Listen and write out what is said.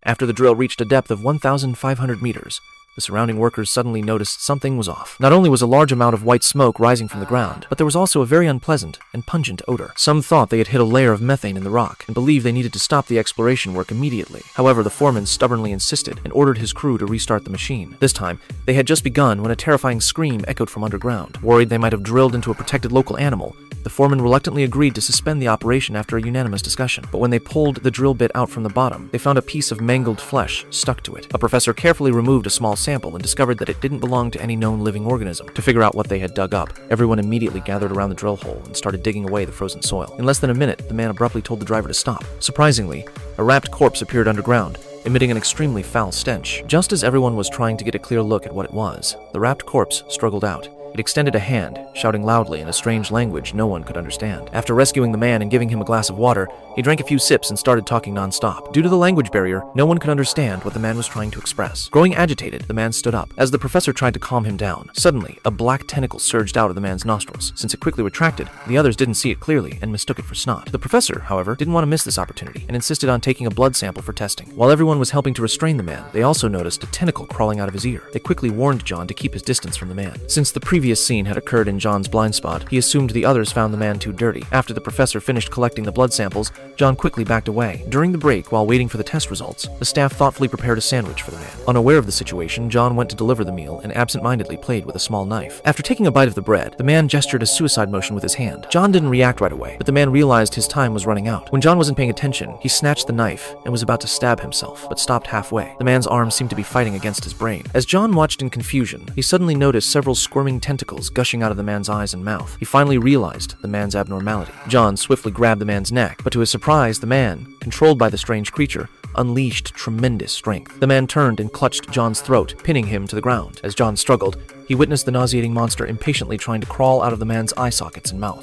After the drill reached a depth of 1,500 meters, the surrounding workers suddenly noticed something was off. Not only was a large amount of white smoke rising from the ground, but there was also a very unpleasant and pungent odor. Some thought they had hit a layer of methane in the rock and believed they needed to stop the exploration work immediately. However, the foreman stubbornly insisted and ordered his crew to restart the machine. This time, they had just begun when a terrifying scream echoed from underground. Worried they might have drilled into a protected local animal, the foreman reluctantly agreed to suspend the operation after a unanimous discussion. But when they pulled the drill bit out from the bottom, they found a piece of mangled flesh stuck to it. A professor carefully removed a small sample and discovered that it didn't belong to any known living organism. To figure out what they had dug up, everyone immediately gathered around the drill hole and started digging away the frozen soil. In less than a minute, the man abruptly told the driver to stop. Surprisingly, a wrapped corpse appeared underground, emitting an extremely foul stench. Just as everyone was trying to get a clear look at what it was, the wrapped corpse struggled out. It extended a hand, shouting loudly in a strange language no one could understand. After rescuing the man and giving him a glass of water, he drank a few sips and started talking non-stop. Due to the language barrier, no one could understand what the man was trying to express. Growing agitated, the man stood up. As the professor tried to calm him down, suddenly, a black tentacle surged out of the man's nostrils. Since it quickly retracted, the others didn't see it clearly and mistook it for snot. The professor, however, didn't want to miss this opportunity and insisted on taking a blood sample for testing. While everyone was helping to restrain the man, they also noticed a tentacle crawling out of his ear. They quickly warned John to keep his distance from the man. Since the previous scene had occurred in John's blind spot, he assumed the others found the man too dirty. After the professor finished collecting the blood samples, John quickly backed away. During the break, while waiting for the test results, the staff thoughtfully prepared a sandwich for the man. Unaware of the situation, John went to deliver the meal and absent-mindedly played with a small knife. After taking a bite of the bread, the man gestured a suicide motion with his hand. John didn't react right away, but the man realized his time was running out. When John wasn't paying attention, he snatched the knife and was about to stab himself, but stopped halfway. The man's arm seemed to be fighting against his brain. As John watched in confusion, he suddenly noticed several squirming tentacles gushing out of the man's eyes and mouth. He finally realized the man's abnormality. John swiftly grabbed the man's neck, but to his surprise, the man, controlled by the strange creature, unleashed tremendous strength. The man turned and clutched John's throat, pinning him to the ground. As John struggled, he witnessed the nauseating monster impatiently trying to crawl out of the man's eye sockets and mouth.